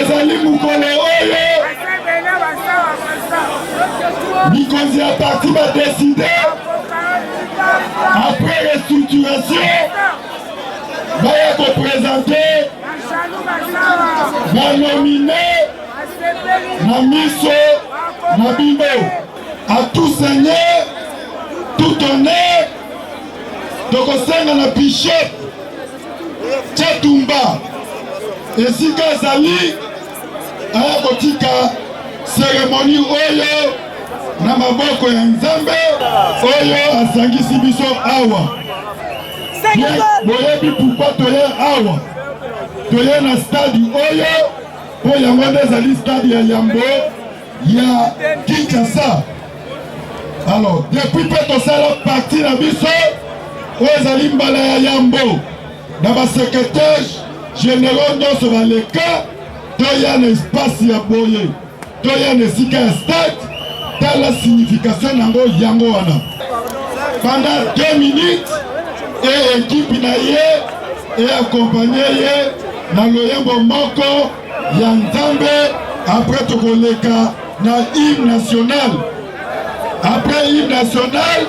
ezali mukolo oyo mikonzi ya parti va décider après restructuration baya koprésenter banomine na miso na bino à tout seigneur tout honneur tokosenga na bishop Tchatumba esika azali aya kotika cérémonie oyo na maboko ya Nzambe oyo asangisi biso awa. Boyebi pourquoi toye awa toye na stade oyo po yango nde ezali stade ya Yambo ya Kinshasa. Alors depuis pe tosala parti na biso oyo ezali mbala ya Yambo na basekretare généraux nyonso baleka toya na espace ya boye toya na esika ya stade tala signification nango yango wana. Pendant 2 minutes et équipe na ye et accompagné ye na loyembo moko ya Nzambe. Après tokoleka na hymne national. Après hymne national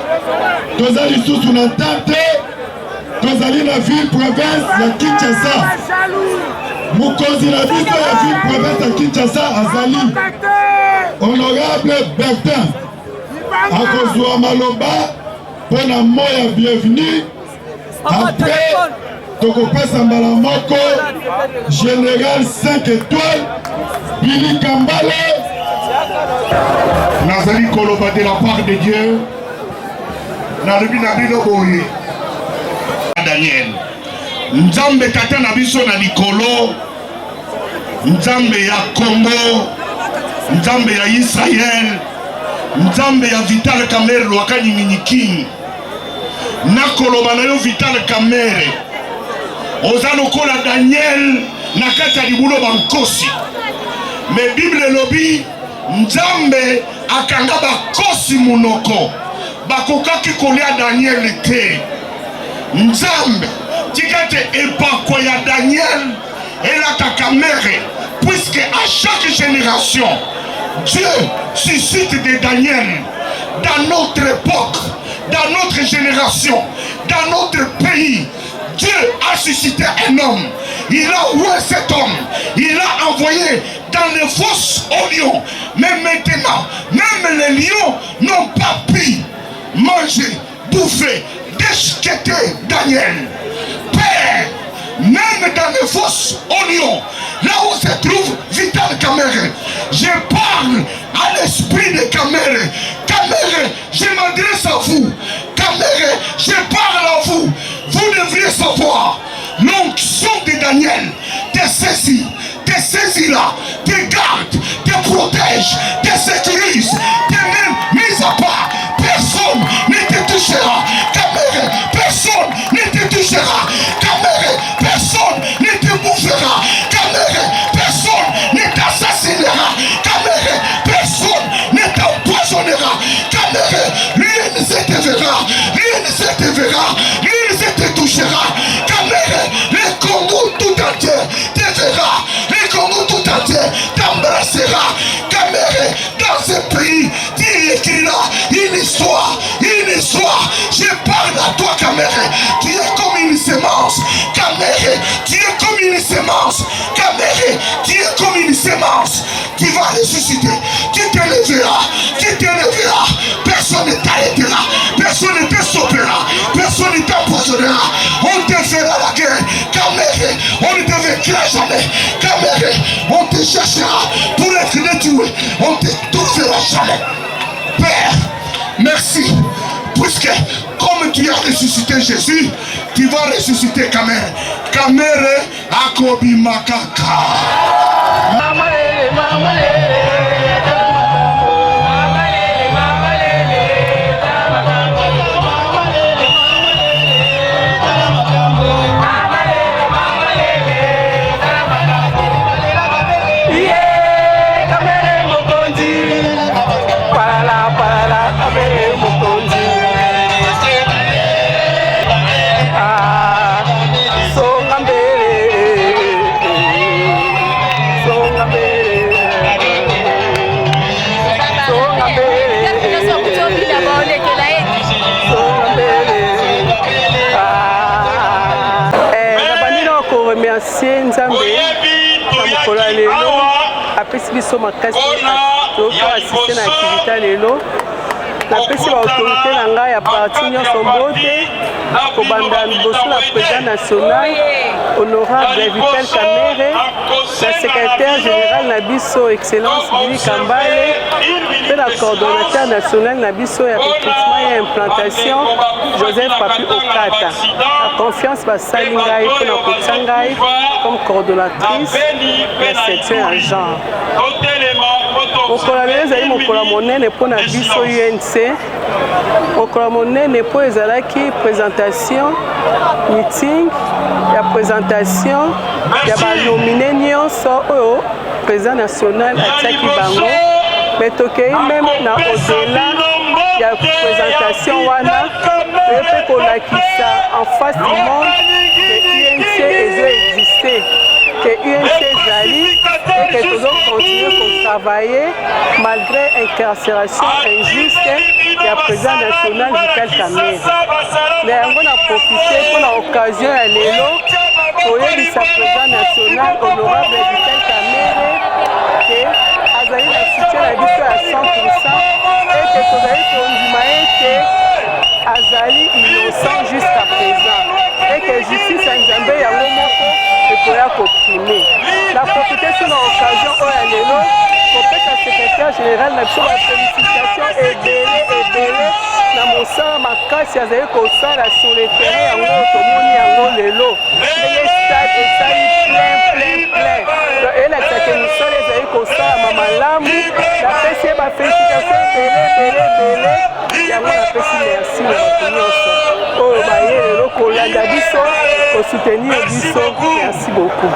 tozali lisusu na tante tozali na ville province ya Kinshasa. Mukonzi na biso ya ville province ya Kinshasa azali honorable Bertin akozwa maloba pona moya bienvenue. Après tokopesa mbala moko général 5 étoiles Billy Kambale. Nazali koloba de la part de Dieu na lebi na bino boye Daniel Nzambe tata na biso na likolo, Nzambe ya Congo, Nzambe ya Israël, Nzambe ya Vital Kamerhe Lwakani Minyiking. Nakoloba na yo Vital Kamerhe oza lokola Daniel na kati ya libulo bankosi. Me Bible lobi Nzambe akanga bakosi munoko bakokaki kolia Daniel te. Nzambe tikate epako ya Daniel et la Kamerhe, puisque à chaque génération Dieu suscite des Daniel dans notre époque, dans notre génération, dans notre pays. Dieu a suscité un homme. Il a oué cet homme. Il a envoyé dans les fosses aux lions. Mais maintenant, même les lions n'ont pas pu manger, bouffer, déchiqueter Daniel. Père, même dans les fosses aux lions, là où se trouve Vital Kamerhe, je parle à l'esprit de Kamerhe. Kamerhe, je m'adresse à vous. Kamerhe, je parle à vous. Vous devriez savoir, l'onction de Daniel te saisit là, te garde, te protège, te sécurise, te même mise à part. Personne ne te touchera. Kamerhe, personne ne te touchera. Kamerhe, personne ne te bouffera. Kamerhe, personne ne t'assassinera. Kamerhe, personne ne t'empoisonnera. Kamerhe, rien ne se te verra. Rien ne se te verra. Rien ne se te touchera. Kamerhe, le Congo tout entier te verra. Le Congo tout entier t'embrassera. Kamerhe, dans ce pays, tu écriras une histoire. Une histoire. Je parle à toi, Kamerhe. Tu es comme une semence. Kamerhe, tu es comme une semence. Kamerhe, tu es comme une semence. Tu vas ressusciter. Tu t'élèveras. Tu t'élèveras. Personne ne t'arrêtera. Personne ne te stoppera. Personne ne t'empoisonnera. On te fera la guerre. Kamerhe, on ne te vaincra jamais. Kamerhe, on te cherchera pour être détruit. On te trouvera jamais. Père, merci. Puisque comme tu as ressuscité Jésus, tu vas ressusciter Kamerhe. Kamerhe akobi makaka. So Nzambe na mokolo ya lelo apesi biso makasi toasiste na aktivité ya lelo napesi baautorité na ngai ya parti nyonso mbote kobanda liboso na président national honorable Vital Kamerhe na secrétaire général na biso excellence Billy Kambale mpe na coordonnateur national na biso ya recrutement ya implantation Joseph Papi Okata na confiance basali ngai mpo na kotia ngai comme coordonnatrice ya section ya genre. Mokolo ya lelo ezali mokolo ya monene mpo na biso UNC. Mokolo ya monene mpo ezalaki présentation meeting ya présentation ya banomine nyonso oyo président national atiaki bango me tokei meme na odela ya présentation wana toye mpe kolakisa en face du monde ke UNC ezoexiste que UNC ezali et que nous devons continuer à travailler malgré l'incarcération injuste du président national Vital Kamerhe. Mais on a profité pour l'occasion à l'élo pour le président national honorable Vital Kamerhe que Azali a soutenu la vie à 100% et que nous avons conduit que Azali innocent jusqu'à présent et que justice à Nzambe yango moko ekoya koprimé. La profité sur l'occasion oyo ya lelo kopesa secrétaire général na biso bafélicitation ebele na mosala makasi azali kosala sur le terrain yango tomoni yango lelo ndenge stade esali plein eyelakisaka misala ezali kosalama malamu napesi ye bafélicitation ebele yango napesi merci na bato nyonso oyo baye lelo kolanda biso kosoutenir biso merci beaucoup.